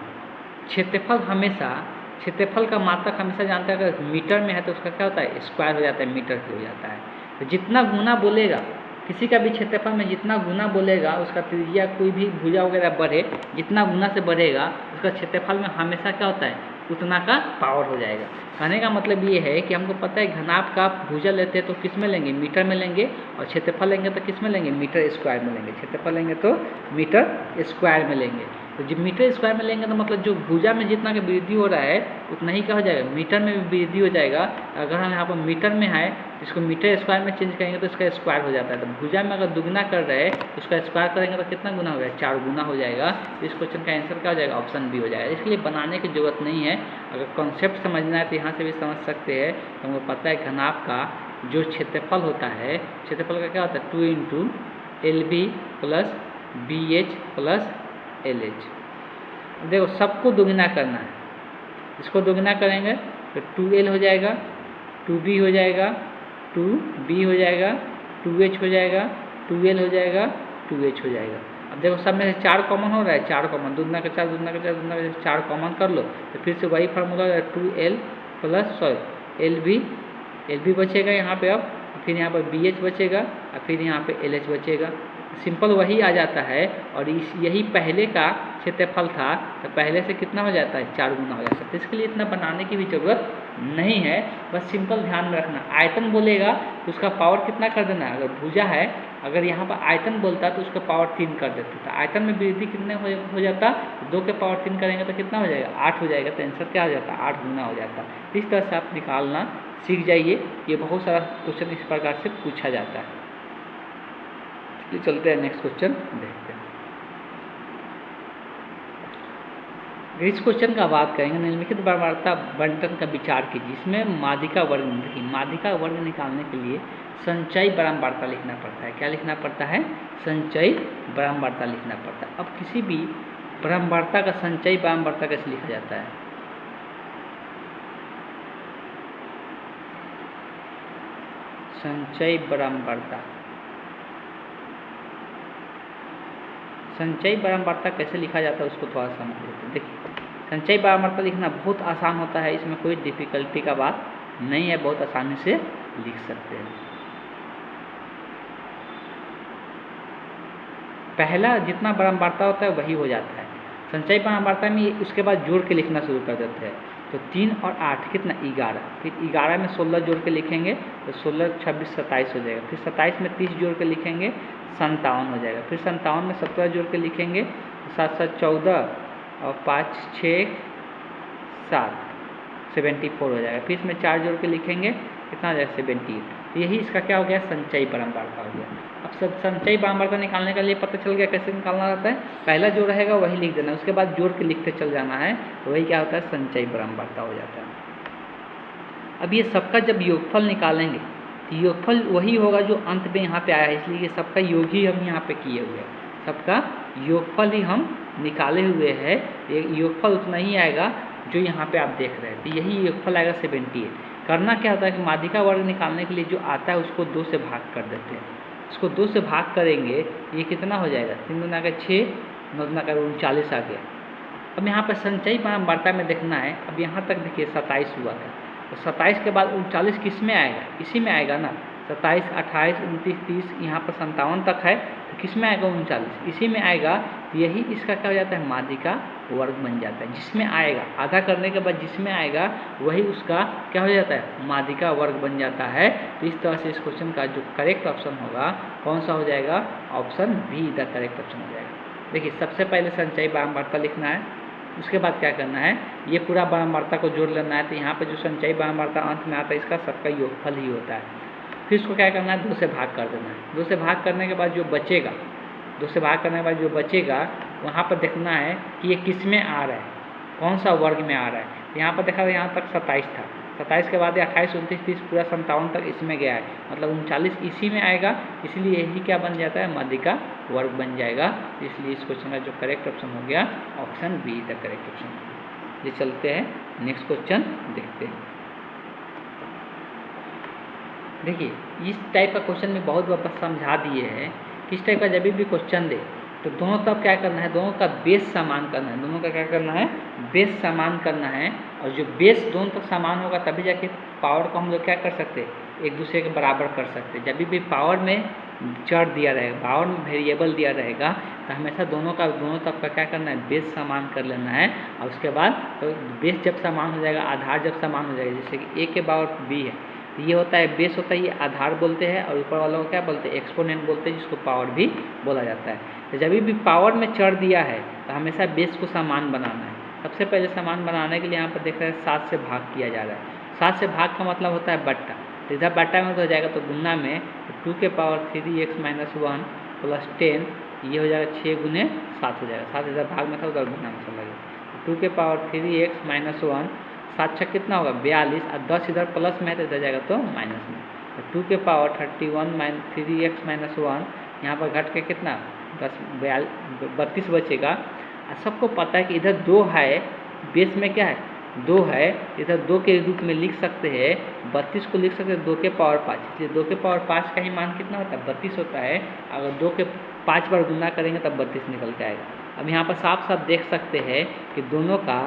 क्षेत्रफल का मात्रक हमेशा जानते हैं। अगर मीटर में है तो उसका क्या होता है? स्क्वायर हो जाता है, मीटर की हो जाता है। तो जितना गुना बोलेगा किसी का भी क्षेत्रफल में, जितना गुना बोलेगा उसका त्रिज्या कोई भी भुजा वगैरह बढ़े, जितना गुना से बढ़ेगा उसका क्षेत्रफल में हमेशा क्या होता है? उतना का पावर हो जाएगा। कहने का मतलब ये है कि हमको पता है घनाभ का भुजा लेते हैं तो किस में लेंगे? मीटर में लेंगे, और क्षेत्रफल लेंगे तो किस में लेंगे? मीटर स्क्वायर में लेंगे। क्षेत्रफल लेंगे तो मीटर स्क्वायर में लेंगे। तो जब मीटर स्क्वायर में लेंगे तो मतलब जो भुजा में जितना का वृद्धि हो रहा है उतना ही क्या हो जाएगा? मीटर में भी वृद्धि हो जाएगा। अगर हम यहाँ पर मीटर में है इसको मीटर स्क्वायर में चेंज करेंगे तो इसका स्क्वायर हो जाता है। तो भुजा में अगर दुगना कर रहे हैं तो उसका स्क्वायर करेंगे तो कितना गुना हो जाएगा? 4 गुना हो जाएगा। तो इस क्वेश्चन का आंसर क्या हो जाएगा? ऑप्शन बी हो जाएगा। इसके लिए बनाने की जरूरत नहीं है। अगर कॉन्सेप्ट समझना है तो यहाँ से भी समझ सकते हैं। तो हमको पता है घनाभ का जो क्षेत्रफल होता है, क्षेत्रफल का क्या होता है? 2 × LB + BH + LH। देखो सबको दुगना करना है, इसको दुगना करेंगे तो 2L हो जाएगा, 2B हो जाएगा, 2B हो जाएगा, 2H हो जाएगा, 2L हो जाएगा, 2H हो जाएगा। अब देखो सब में से 4 कॉमन हो रहा है, 4 कॉमन, दुगना का 4 दुगना का 4 दुगना का 4 कॉमन कर लो तो फिर से वही फार्मूला है 2L + LB बचेगा यहाँ पे। अब फिर यहाँ पर BH बचेगा और फिर यहाँ पे LH बचेगा। सिंपल वही आ जाता है। और यही पहले का क्षेत्रफल था तो पहले से कितना हो जाता है? 4 गुना हो जाता है। तो इसके लिए इतना बनाने की भी जरूरत नहीं है, बस सिंपल ध्यान में रखना। आयतन बोलेगा तो उसका पावर कितना कर देना है? अगर भुजा है, अगर यहाँ पर आयतन बोलता तो उसका पावर 3 कर देता। तो आयतन में वृद्धि कितने हो जाता? 2 के पावर 3 करेंगे तो कितना हो जाएगा? 8 हो जाएगा। तो आंसर क्या हो जाता? 8 गुना हो जाता। इस तरह से आप निकालना सीख जाइए। ये बहुत सारा क्वेश्चन इस प्रकार से पूछा जाता है। चलते हैं नेक्स्ट क्वेश्चन देखते हैं। इस क्वेश्चन का बात करेंगे निम्नलिखित बराबरता बंटन का विचार कीजिए। इसमें माध्यिका वर्ग देखिए, माध्यिका वर्ग निकालने के लिए संचयी बारंबारता लिखना पड़ता है। क्या लिखना पड़ता है? संचयी बारंबारता लिखना पड़ता है। अब किसी भी बारंबारता का संचयी बारंबारता कैसे लिखा जाता है? संचयी बारंबारता, संचयी बारंबारता कैसे लिखा जाता है उसको थोड़ा समझ लेते हैं। देखिए संचयी बारंबारता लिखना बहुत आसान होता है, इसमें कोई डिफिकल्टी का बात नहीं है, बहुत आसानी से लिख सकते हैं। पहला जितना बारंबारता होता है वही हो जाता है। संचयी बारंबारता में उसके बाद जोड़ के लिखना शुरू कर देते हैं। तो 3 और 8 कितना? 11। फिर 11 में 16 जोड़ के लिखेंगे तो 16, 26, 27 हो जाएगा। फिर 27 में 30 जोड़ के लिखेंगे 57 हो जाएगा। फिर 57 में 17 जोड़ के लिखेंगे 7, 7, 14 और 5, 6, 7, 74 हो जाएगा। फिर इसमें 4 जोड़ के लिखेंगे कितना हो जाएगा? 78। तो यही इसका क्या हो गया? संचयी बारंबारता हो गया। अब सब संचयी बारंबारता निकालने के लिए पता चल गया कैसे निकालना रहता है। पहला जो रहेगा वही लिख देना, उसके बाद जोड़ के लिखते चल जाना है, तो वही क्या होता है? संचयी बारंबारता हो जाता है। अब ये सबका जब योगफल निकालेंगे तो योगफल वही होगा जो अंत में यहाँ पे आया है, इसलिए ये सबका योग ही हम यहाँ पे किए हुए हैं। सबका योगफल ही हम निकाले हुए हैं, ये योगफल उतना ही आएगा जो यहाँ पे आप देख रहे हैं, तो यही योगफल आएगा 78। करना क्या होता है कि माध्यिका वर्ग निकालने के लिए जो आता है उसको 2 से भाग कर देते हैं। इसको 2 से भाग करेंगे, ये कितना हो जाएगा, 3 दूना का 6, 9 दूना का 39 आ गया। अब यहाँ पर संचयी वार्ता में देखना है, अब यहाँ तक देखिए 27 हुआ था, तो 27 के बाद 39 किस में आएगा, इसी में आएगा ना। 27, 28, 29, 30, यहाँ पर 57 तक है, तो किस में आएगा 39, इसी में आएगा। तो यही इसका क्या हो जाता है, माध्यिका वर्ग बन जाता है। जिसमें आएगा आधा करने के बाद जिसमें आएगा वही उसका क्या हो जाता है, माध्यिका वर्ग बन जाता है। तो इस तरह से इस क्वेश्चन का जो करेक्ट ऑप्शन होगा कौन सा हो जाएगा, option be the correct option हो जाएगा। देखिए सबसे पहले संचयी बारंबारता लिखना है, उसके बाद क्या करना है, ये पूरा बारंबारता को जोड़ लेना है। तो यहाँ पर जो संचयी बारंबारता अंत में आता है इसका सबका योगफल ही होता है। फिर इसको क्या करना है, 2 से भाग कर देना है। 2 से भाग करने के बाद जो बचेगा, 2 से भाग करने के बाद जो बचेगा वहाँ पर देखना है कि ये किस में आ रहा है, कौन सा वर्ग में आ रहा है। यहाँ पर देखा यहाँ तक 27 था, 27 के बाद 28, 29, 30 पूरा 57 तक इसमें गया है, मतलब 39 इसी में आएगा। इसलिए यही क्या बन जाता है, माध्यिका वर्ग बन जाएगा। इसलिए इस क्वेश्चन का जो करेक्ट ऑप्शन हो गया option be the correct option. ये चलते हैं नेक्स्ट क्वेश्चन देखते हैं। देखिए इस टाइप का क्वेश्चन में बहुत बार समझा दिए हैं कि इस टाइप का जब भी क्वेश्चन दे तो दोनों तब क्या करना है, दोनों का बेस समान करना है। दोनों का क्या करना है, बेस समान करना है। और जो बेस दोनों तक समान होगा तभी जाके पावर को हम लोग क्या कर सकते हैं, एक दूसरे के बराबर कर सकते हैं। जब भी पावर में चर दिया रहेगा, पावर में वेरिएबल दिया रहेगा, तो हमेशा दोनों तब का क्या करना है, बेस समान कर लेना है। और उसके बाद तो बेस जब समान हो जाएगा, आधार जब समान हो जाएगा, जैसे कि a के पावर b है, तो ये होता है बेस होता है, ये आधार बोलते हैं, और ऊपर वालों को क्या बोलते हैं, एक्सपोनेंट बोलते हैं, जिसको पावर भी बोला जाता है। तो जब भी पावर में चढ़ दिया है तो हमेशा बेस को समान बनाना है। सबसे पहले समान बनाने के लिए यहाँ पर देख रहे हैं 7 से भाग किया जा रहा है। 7 से भाग का मतलब होता है बट्टा, तो इधर बट्टा में तो हो जाएगा, तो गुना में तो 2 के पावर 3x - 1 प्लस 10, ये हो जाएगा 6 गुने 7 हो जाएगा। 7 इधर भाग में था, उधर गुना में चला गया। 2 के पावर 3x - 1, 7 छक कितना होगा 42, और 10 इधर प्लस में है तो इधर जाएगा तो माइनस में। तो 2 के पावर 31 - 3x - 1, यहाँ पर घट के कितना 32 बचेगा। और सबको पता है कि इधर 2 है, बेस में क्या है 2 है, इधर 2 के रूप में लिख सकते हैं, 32 को लिख सकते हैं 2 के पावर 5, इसलिए 2 के पावर 5 का ही मान कितना होता है 32 होता है। अगर 2 के 5 बार गुना करेंगे तब 32 निकल के आएगा। अब यहाँ पर साफ साफ देख सकते हैं कि दोनों का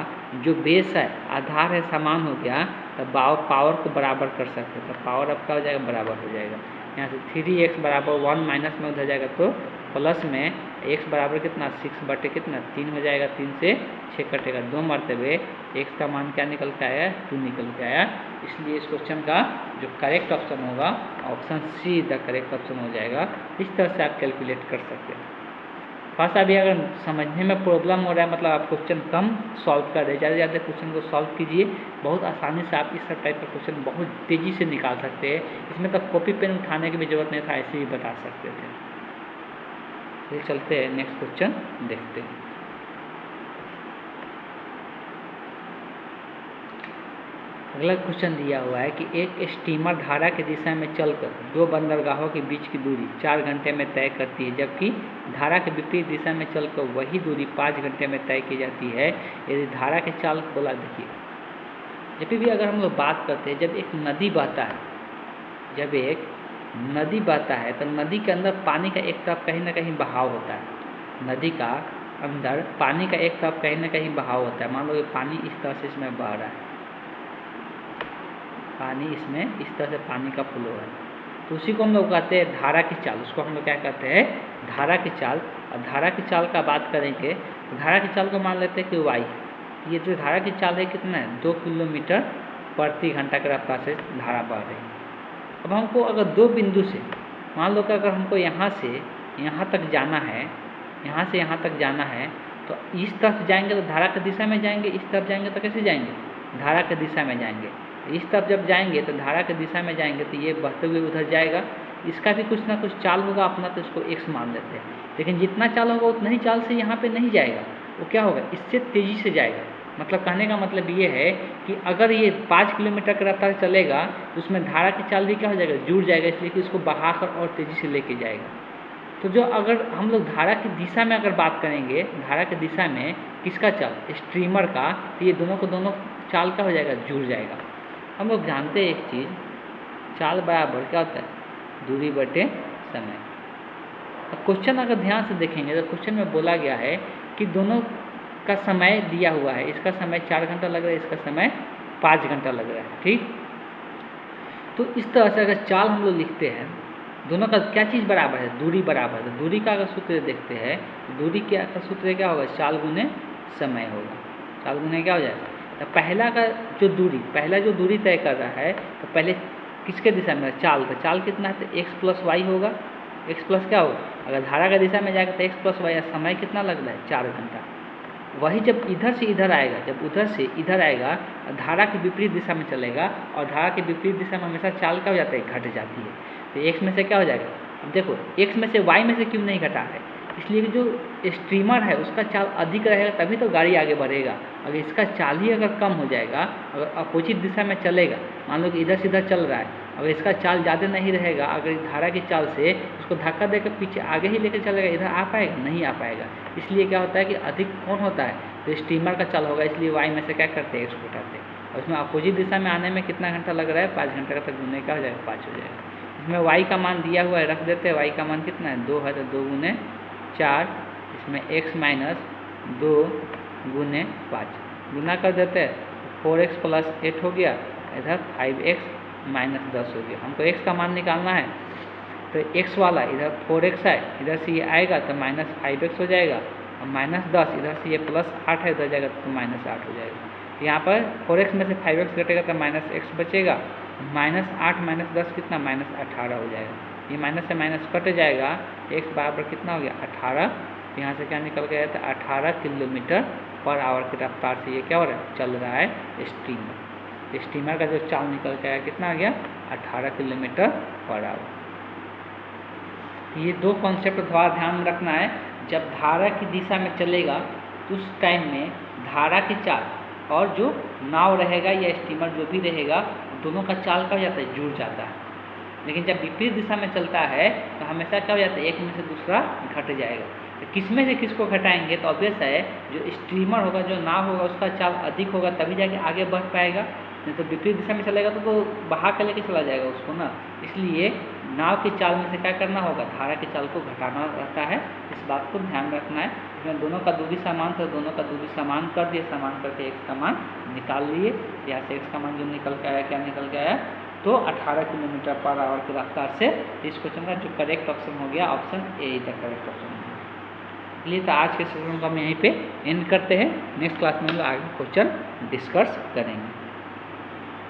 जो बेस है, आधार है, समान हो गया, तब पावर को बराबर कर सकते हैं। तो पावर अब क्या हो जाएगा, बराबर हो जाएगा। यहाँ से 3x बराबर 1 माइनस में उधर जाएगा तो प्लस में x बराबर कितना 6 बटे कितना 3 हो जाएगा। 3 से 6 कटेगा, 2 मरतबे x का मान क्या निकल के आया, 2 निकल के आया। इसलिए इस क्वेश्चन का जो करेक्ट ऑप्शन होगा option see the correct option हो जाएगा। इस तरह से आप कैलकुलेट कर सकते हैं। फर्स्ट अभी अगर समझने में प्रॉब्लम हो रहा है, मतलब आप क्वेश्चन कम सॉल्व कर रहे हैं, ज़्यादा से ज़्यादा क्वेश्चन को सॉल्व कीजिए। बहुत आसानी से आप इस सब टाइप का क्वेश्चन बहुत तेज़ी से निकाल सकते हैं। इसमें तब कॉपी पेन उठाने की भी जरूरत नहीं था, ऐसे ही बता सकते थे। चलिए चलते हैं नेक्स्ट क्वेश्चन देखते हैं। अगला क्वेश्चन दिया हुआ है कि एक स्टीमर धारा की दिशा में चलकर 2 बंदरगाहों के बीच की दूरी 4 घंटे में तय करती है, जबकि धारा के विपरीत दिशा में चलकर वही दूरी 5 घंटे में तय की जाती है। यदि धारा के चाल बोला, देखिए जब भी अगर हम लोग बात करते हैं, जब एक नदी बहता है, जब एक नदी बहता है तो नदी के अंदर पानी का एक तरफ कहीं ना कहीं बहाव होता है। नदी का अंदर पानी का एक तरफ कहीं ना कहीं बहाव होता है। मान लो पानी इस तरह से इसमें बह रहा है, पानी इसमें इस तरह से पानी का फ्लो है, तो उसी को हम लोग कहते हैं धारा की चाल। उसको हम लोग क्या कहते हैं, धारा की चाल। और धारा की चाल का बात करेंगे तो धारा की चाल को मान लेते हैं कि y, ये जो धारा की चाल है कितना है 2 किलोमीटर प्रति घंटा की रफ्तार से धारा बह रही है। अब हमको अगर 2 बिंदु से, मान लो कि अगर हमको यहाँ से यहाँ तक जाना है, यहाँ से यहाँ तक जाना है, तो इस तरफ जाएंगे तो धारा की दिशा में जाएंगे, इस तरफ जाएंगे तो कैसे जाएंगे, धारा की दिशा में जाएंगे। इस तरफ जब जाएंगे तो धारा की दिशा में जाएंगे तो ये बहते हुए उधर जाएगा, इसका भी कुछ ना कुछ चाल होगा अपना, तो इसको x मान लेते हैं। लेकिन जितना चाल होगा उतना ही चाल से यहाँ पे नहीं जाएगा, वो क्या होगा इससे तेज़ी से जाएगा। मतलब कहने का मतलब ये है कि अगर ये 5 किलोमीटर की रफ्तार चलेगा तो उसमें धारा की चाल भी क्या हो जाएगा, जुड़ जाएगा, इसलिए कि इसको बढ़ाकर और तेज़ी से लेके जाएगा। तो जो अगर हम लोग धारा की दिशा में अगर बात करेंगे, धारा की दिशा में किसका चाल, स्ट्रीमर का, तो ये दोनों को दोनों चाल का हो जाएगा, जुड़ जाएगा। हम लोग जानते हैं एक चीज़, चाल बराबर क्या होता है, दूरी बटे समय। अब क्वेश्चन अगर ध्यान से देखेंगे तो क्वेश्चन में बोला गया है कि दोनों का समय दिया हुआ है, इसका समय 4 घंटा लग रहा है, इसका समय 5 घंटा लग रहा है, ठीक। तो इस तरह से अगर चाल हम लोग लिखते हैं, दोनों का क्या चीज़ बराबर है, दूरी बराबर है। दूरी का अगर सूत्र देखते हैं तो दूरी क्या का सूत्र क्या होगा, चाल गुने समय होगा। चाल गुने क्या हो जाएगा, तो पहला का जो दूरी, पहला जो दूरी तय कर रहा है तो पहले किसके दिशा में, चाल का, चाल कितना है तो x प्लस वाई होगा। x प्लस क्या होगा, अगर धारा का दिशा में जाएगा तो x प्लस वाई, समय कितना लग रहा है 4 घंटा। वही जब इधर से इधर आएगा, जब उधर से इधर आएगा, धारा की विपरीत दिशा में चलेगा, और धारा की विपरीत दिशा में हमेशा चाल क्या हो जाता है, घट जाती है। तो x में से क्या हो जाएगा, अब देखो x में से y में से क्यों नहीं घटा है, इसलिए कि जो स्ट्रीमर है उसका चाल अधिक रहेगा तभी तो गाड़ी आगे बढ़ेगा। अगर इसका चाल ही अगर कम हो जाएगा, अगर अपोजिट दिशा में चलेगा, मान लो कि इधर से इधर चल रहा है, अगर इसका चाल ज़्यादा नहीं रहेगा, अगर इस धारा की चाल से उसको धक्का देकर पीछे आगे ही लेकर चलेगा, इधर आ पाएगा, नहीं आ पाएगा। इसलिए क्या होता है कि अधिक कौन होता है, तो स्ट्रीमर का चाल होगा, इसलिए वाई में से क्या करते हैं, x को घटाते हैं। और इसमें अपोजिट दिशा में आने में कितना घंटा लग रहा है, 5 घंटे का, तक गुने का हो जाएगा, 5 हो जाएगा। इसमें y का मान दिया हुआ है, रख देते हैं, y का मान कितना है, 2 है, तो 2 गुने 4, इसमें x माइनस 2 गुने 5 गुना कर देते हैं, 4x प्लस 8 हो गया, इधर 5x माइनस 10 हो गया। हमको x का मान निकालना है, तो x वाला इधर 4x है, इधर से ये आएगा तो माइनस 5x हो जाएगा, और माइनस 10 इधर से ये प्लस 8 है, इधर जाएगा तो माइनस 8 हो जाएगा। तो यहाँ पर 4x में से 5x घटेगा तो माइनस x बचेगा, माइनस 8 माइनस 10 कितना, माइनस 18 हो जाएगा। ये माइनस से माइनस कट जाएगा, x बराबर कितना हो गया, 18। तो यहाँ से क्या निकल गया था, 18 किलोमीटर पर आवर की रफ्तार से ये क्या हो रहा है, चल रहा है स्टीमर। स्टीमर का जो चाल निकल के आया कितना आ गया, 18 किलोमीटर पर आवर। ये दो कॉन्सेप्ट थोड़ा ध्यान में रखना है। जब धारा की दिशा में चलेगा तो उस टाइम में धारा की चाल और जो नाव रहेगा या स्टीमर जो भी रहेगा, दोनों का चाल क्या हो जाता है, जुड़ जाता है। लेकिन जब विपरीत दिशा में चलता है तो हमेशा क्या हो जाता है, एक में से दूसरा घट जाएगा। तो किस में से किसको घटाएंगे, तो ऑब्वियस है जो स्टीमर होगा, जो नाव होगा, उसका चाल अधिक होगा तभी जाके आगे बढ़ पाएगा। नहीं तो विपरीत दिशा में चलेगा तो बहा कर लेके चला जाएगा उसको ना। इसलिए नाव की चाल में से क्या करना होगा, धारा की चाल को घटाना रहता है। इस बात को ध्यान रखना है। इसमें दोनों का दूरी समान था, दोनों का दूरी समान कर दिए, समान करके x का मान निकाल लिए। यहाँ से x का मान जो निकल के आया, क्या निकल के आया, तो 18 किलोमीटर पर आवर की रफ्तार से। इस क्वेश्चन का जो करेक्ट ऑप्शन हो गया, option A is the correct option. इसलिए तो आज के सेशन को हम यहीं पे एंड करते हैं। नेक्स्ट क्लास में हम लोग आगे क्वेश्चन डिस्कस करेंगे।